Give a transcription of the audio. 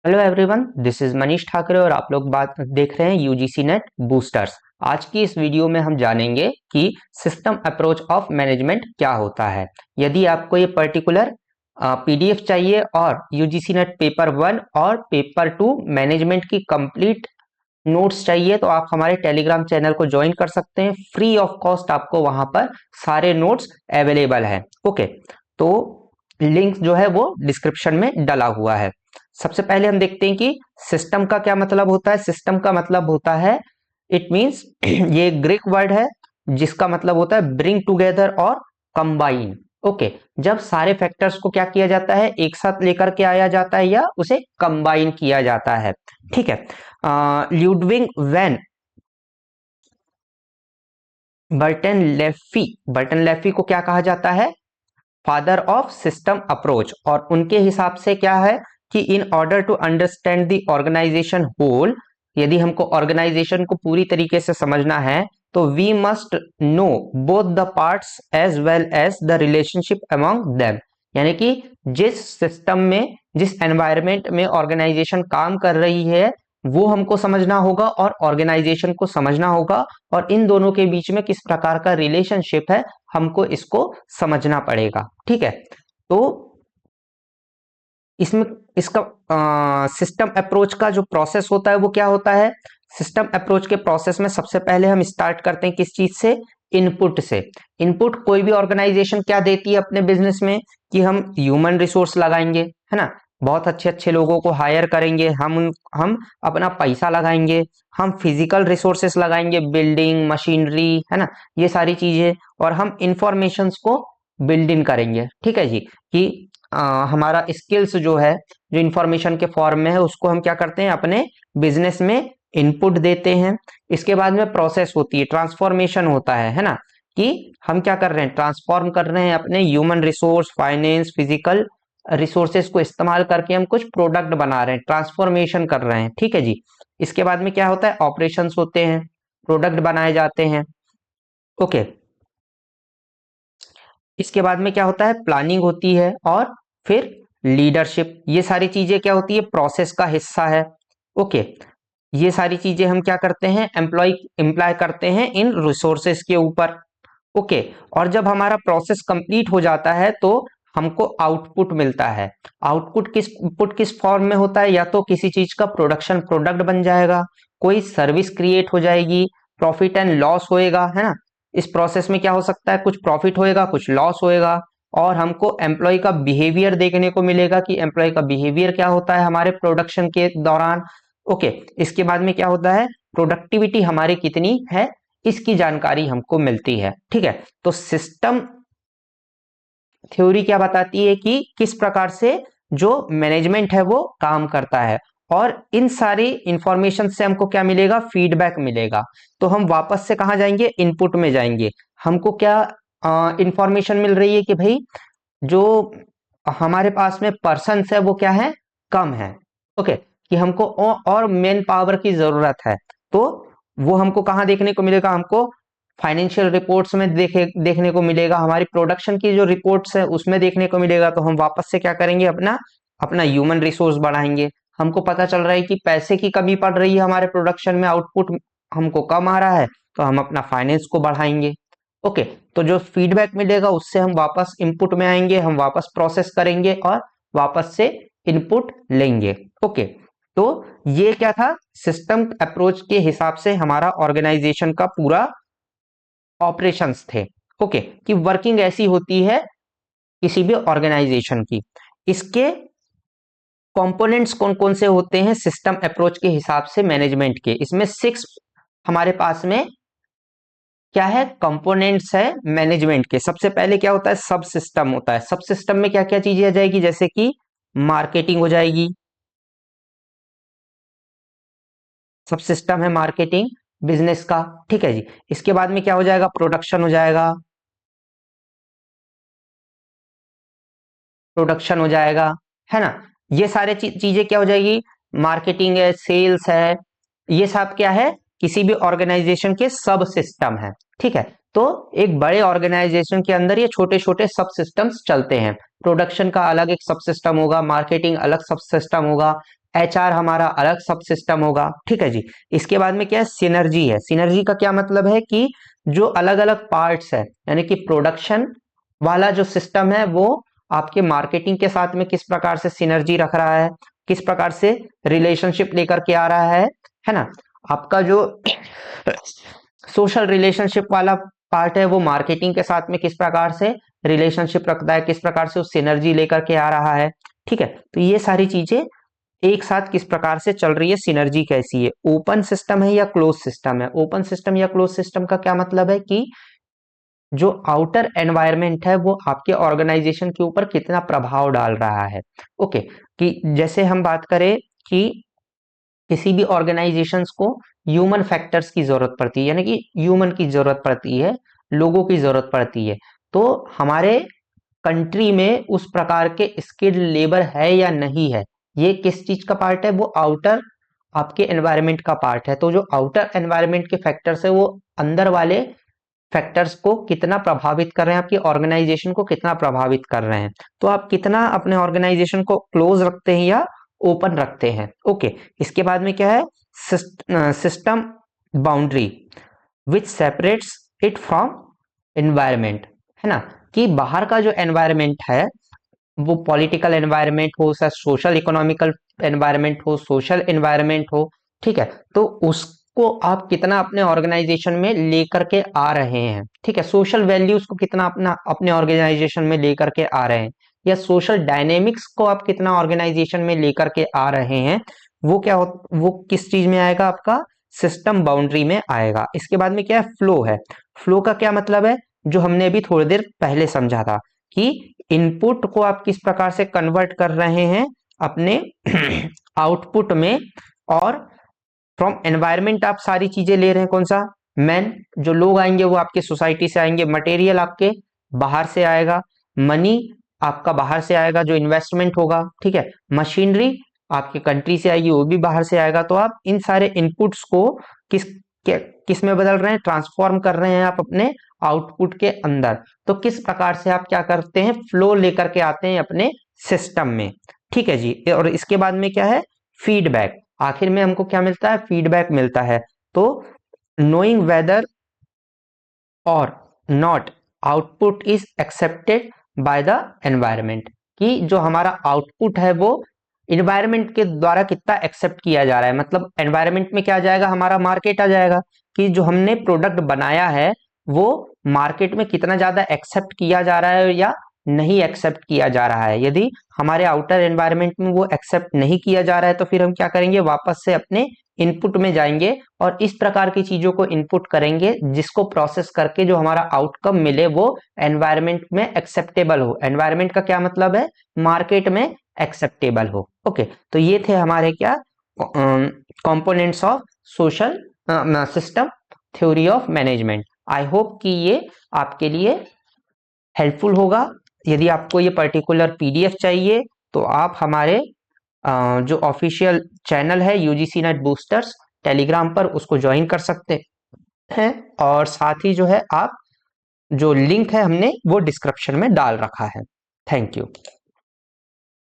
Hello everyone, this is Manish Thackeray और आप लोग बात देख रहे हैं यूजीसी नेट बूस्टर्स। आज की इस वीडियो में हम जानेंगे कि सिस्टम अप्रोच ऑफ मैनेजमेंट क्या होता है। यदि आपको ये पर्टिकुलर पीडीएफ चाहिए और यूजीसी नेट पेपर 1 और पेपर 2 मैनेजमेंट की कंप्लीट नोट्स चाहिए तो आप हमारे टेलीग्राम चैनल को ज्वाइन कर सकते हैं। फ्री ऑफ कॉस्ट आपको वहां पर सारे नोट्स अवेलेबल है। ओके, तो लिंक जो है वो डिस्क्रिप्शन में डला हुआ है। सबसे पहले हम देखते हैं कि सिस्टम का क्या मतलब होता है। सिस्टम का मतलब होता है, इट मींस ये ग्रीक वर्ड है जिसका मतलब होता है ब्रिंग टुगेदर और कंबाइन। ओके, जब सारे फैक्टर्स को क्या किया जाता है, एक साथ लेकर के आया जाता है या उसे कंबाइन किया जाता है। ठीक है। ल्यूडविग वैन बर्टन लेफी को क्या कहा जाता है, फादर ऑफ सिस्टम अप्रोच। और उनके हिसाब से क्या है कि in order to understand the organisation whole, यदि हमको ऑर्गेनाइजेशन को पूरी तरीके से समझना है तो we must know both the parts as well as the relationship among them. यानी कि जिस सिस्टम में, जिस एनवायरमेंट में ऑर्गेनाइजेशन काम कर रही है वो हमको समझना होगा और ऑर्गेनाइजेशन को समझना होगा, और इन दोनों के बीच में किस प्रकार का रिलेशनशिप है हमको इसको समझना पड़ेगा। ठीक है, तो इसमें इसका सिस्टम अप्रोच का जो प्रोसेस होता है वो क्या होता है। सिस्टम अप्रोच के प्रोसेस में सबसे पहले हम स्टार्ट करते हैं किस चीज से, इनपुट से। इनपुट कोई भी ऑर्गेनाइजेशन क्या देती है अपने बिजनेस में, कि हम ह्यूमन रिसोर्स लगाएंगे, है ना, बहुत अच्छे अच्छे लोगों को हायर करेंगे, हम अपना पैसा लगाएंगे, हम फिजिकल रिसोर्सेस लगाएंगे, बिल्डिंग मशीनरी, है ना, ये सारी चीजें, और हम इंफॉर्मेशंस को बिल्डिंग करेंगे। ठीक है जी, कि हमारा स्किल्स जो है, जो इंफॉर्मेशन के फॉर्म में है, उसको हम क्या करते हैं, अपने बिजनेस में इनपुट देते हैं। इसके बाद में प्रोसेस होती है, ट्रांसफॉर्मेशन होता है ना, कि हम क्या कर रहे हैं, ट्रांसफॉर्म कर रहे हैं अपने human resource, finance, physical resources को इस्तेमाल करके हम कुछ प्रोडक्ट बना रहे हैं, ट्रांसफॉर्मेशन कर रहे हैं। ठीक है जी। इसके बाद में क्या होता है, ऑपरेशंस होते हैं, प्रोडक्ट बनाए जाते हैं। ओके, इसके बाद में क्या होता है, प्लानिंग होती है, और फिर लीडरशिप। ये सारी चीजें क्या होती है, प्रोसेस का हिस्सा है। ओके, ये सारी चीजें हम क्या करते हैं, एम्प्लॉय करते हैं इन रिसोर्सेस के ऊपर। ओके, और जब हमारा प्रोसेस कंप्लीट हो जाता है तो हमको आउटपुट मिलता है। आउटपुट किस फॉर्म में होता है, या तो किसी चीज का प्रोडक्शन प्रोडक्ट बन जाएगा, कोई सर्विस क्रिएट हो जाएगी, प्रॉफिट एंड लॉस होएगा, है ना। इस प्रोसेस में क्या हो सकता है, कुछ प्रॉफिट होएगा, कुछ लॉस होएगा, और हमको एम्प्लॉय का बिहेवियर देखने को मिलेगा कि एम्प्लॉय का बिहेवियर क्या होता है हमारे प्रोडक्शन के दौरान। ओके, इसके बाद में क्या होता है, प्रोडक्टिविटी हमारी कितनी है, इसकी जानकारी हमको मिलती है। ठीक है, तो सिस्टम थ्योरी क्या बताती है कि किस प्रकार से जो मैनेजमेंट है वो काम करता है, और इन सारी इंफॉर्मेशन से हमको क्या मिलेगा, फीडबैक मिलेगा। तो हम वापस से कहाँ जाएंगे, इनपुट में जाएंगे। हमको क्या इंफॉर्मेशन मिल रही है कि भाई जो हमारे पास में पर्सन है वो क्या है, कम है। ओके, कि हमको और मेन पावर की जरूरत है। तो वो हमको कहाँ देखने को मिलेगा, हमको फाइनेंशियल रिपोर्ट्स में देखने को मिलेगा, हमारी प्रोडक्शन की जो रिपोर्ट्स है उसमें देखने को मिलेगा। तो हम वापस से क्या करेंगे, अपना अपना ह्यूमन रिसोर्स बढ़ाएंगे। हमको पता चल रहा है कि पैसे की कमी पड़ रही है हमारे प्रोडक्शन में, आउटपुट हमको कम आ रहा है, तो हम अपना फाइनेंस को बढ़ाएंगे। ओके, तो जो फीडबैक मिलेगा उससे हम वापस इनपुट में आएंगे, हम वापस प्रोसेस करेंगे और वापस से इनपुट लेंगे। ओके, तो ये क्या था, सिस्टम अप्रोच के हिसाब से हमारा ऑर्गेनाइजेशन का पूरा ऑपरेशंस थे। ओके, कि वर्किंग ऐसी होती है किसी भी ऑर्गेनाइजेशन की। इसके कंपोनेंट्स कौन कौन से होते हैं सिस्टम अप्रोच के हिसाब से मैनेजमेंट के, इसमें 6 हमारे पास में क्या है, कंपोनेंट्स है मैनेजमेंट के। सबसे पहले क्या होता है, सब सिस्टम होता है। सब सिस्टम में क्या क्या चीजें आ जाएगी, जैसे कि मार्केटिंग हो जाएगी, सब सिस्टम है मार्केटिंग बिजनेस का। ठीक है जी। इसके बाद में क्या हो जाएगा, प्रोडक्शन हो जाएगा, प्रोडक्शन हो जाएगा, है ना। ये सारे चीजें क्या हो जाएगी, मार्केटिंग है, सेल्स है, ये सब क्या है, किसी भी ऑर्गेनाइजेशन के सब सिस्टम है। ठीक है, तो एक बड़े ऑर्गेनाइजेशन के अंदर ये छोटे छोटे सब सिस्टम्स चलते हैं। प्रोडक्शन का अलग एक सब सिस्टम होगा, मार्केटिंग अलग सब सिस्टम होगा, एचआर हमारा अलग सब सिस्टम होगा, ठीक है जी। इसके बाद में क्या है, सिनर्जी है। सिनर्जी का क्या मतलब है कि जो अलग अलग पार्ट्स है, यानी कि प्रोडक्शन वाला जो सिस्टम है वो आपके मार्केटिंग के साथ में किस प्रकार से सिनर्जी रख रहा है, किस प्रकार से रिलेशनशिप लेकर के आ रहा है ना। आपका जो सोशल रिलेशनशिप वाला पार्ट है वो मार्केटिंग के साथ में किस प्रकार से रिलेशनशिप रखता है, किस प्रकार से वो सिनर्जी लेकर के आ रहा है, ठीक है। तो ये सारी चीजें एक साथ किस प्रकार से चल रही है, सिनर्जी कैसी है, ओपन सिस्टम है या क्लोज सिस्टम है। ओपन सिस्टम या क्लोज सिस्टम का क्या मतलब है कि जो आउटर एनवायरनमेंट है वो आपके ऑर्गेनाइजेशन के ऊपर कितना प्रभाव डाल रहा है। ओके, कि जैसे हम बात करें कि किसी भी ऑर्गेनाइजेशंस को ह्यूमन फैक्टर्स की जरूरत पड़ती है, यानी कि ह्यूमन की जरूरत पड़ती है, लोगों की जरूरत पड़ती है। तो हमारे कंट्री में उस प्रकार के स्किल्ड लेबर है या नहीं है, ये किस चीज का पार्ट है, वो आउटर आपके एनवायरनमेंट का पार्ट है। तो जो आउटर एनवायरनमेंट के फैक्टर्स है वो अंदर वाले फैक्टर्स को कितना प्रभावित कर रहे हैं, आपकी ऑर्गेनाइजेशन को कितना प्रभावित कर रहे हैं। तो आप कितना अपने ऑर्गेनाइजेशन को क्लोज रखते हैं या ओपन रखते हैं। ओके, इसके बाद में क्या है, system boundary which separates it from environment, है ना। कि बाहर का जो एनवायरमेंट है वो पॉलिटिकल एनवायरमेंट हो, सोशल इकोनॉमिकल एनवायरमेंट हो, सोशल एनवायरमेंट हो, ठीक है। तो उसको आप कितना अपने ऑर्गेनाइजेशन में लेकर के आ रहे हैं, ठीक है। सोशल वैल्यूज को कितना अपना अपने ऑर्गेनाइजेशन में लेकर के आ रहे हैं, या सोशल डायनेमिक्स को आप कितना ऑर्गेनाइजेशन में लेकर के आ रहे हैं, वो क्या हो, वो किस चीज में आएगा, आपका सिस्टम बाउंड्री में आएगा। इसके बाद में क्या है, फ्लो है। फ्लो का क्या मतलब है, जो हमने अभी थोड़ी देर पहले समझा था कि इनपुट को आप किस प्रकार से कन्वर्ट कर रहे हैं अपने आउटपुट में, और फ्रॉम एनवायरमेंट आप सारी चीजें ले रहे हैं, कौन सा, मैन, जो लोग आएंगे वो आपके सोसाइटी से आएंगे, मटेरियल आपके बाहर से आएगा, मनी आपका बाहर से आएगा जो इन्वेस्टमेंट होगा, ठीक है, मशीनरी आपके कंट्री से आएगी वो भी बाहर से आएगा। तो आप इन सारे इनपुट्स को किस किस में बदल रहे हैं, ट्रांसफॉर्म कर रहे हैं आप अपने आउटपुट के अंदर। तो किस प्रकार से आप क्या करते हैं, फ्लो लेकर के आते हैं अपने सिस्टम में, ठीक है जी। और इसके बाद में क्या है, फीडबैक। आखिर में हमको क्या मिलता है, फीडबैक मिलता है। तो नोइंग वेदर और not output is accepted by the environment, कि जो हमारा आउटपुट है वो इन्वायरमेंट के द्वारा कितना एक्सेप्ट किया जा रहा है। मतलब एनवायरमेंट में क्या आ जाएगा, हमारा मार्केट आ जाएगा, कि जो हमने प्रोडक्ट बनाया है वो मार्केट में कितना ज्यादा एक्सेप्ट किया जा रहा है या नहीं एक्सेप्ट किया जा रहा है। यदि हमारे आउटर एनवायरमेंट में वो एक्सेप्ट नहीं किया जा रहा है तो फिर हम क्या करेंगे, वापस से अपने इनपुट में जाएंगे और इस प्रकार की चीजों को इनपुट करेंगे जिसको प्रोसेस करके जो हमारा आउटकम मिले वो एनवायरमेंट में एक्सेप्टेबल हो। एनवायरमेंट का क्या मतलब है, मार्केट में एक्सेप्टेबल हो। ओके, तो ये थे हमारे क्या components of social system theory of management. I hope कि ये आपके लिए हेल्पफुल होगा। यदि आपको ये पर्टिकुलर पीडीएफ चाहिए तो आप हमारे जो ऑफिशियल चैनल है यूजीसी नेट बूस्टर्स टेलीग्राम पर, उसको ज्वाइन कर सकते हैं। और साथ ही जो है आप जो लिंक है हमने वो डिस्क्रिप्शन में डाल रखा है। Thank you.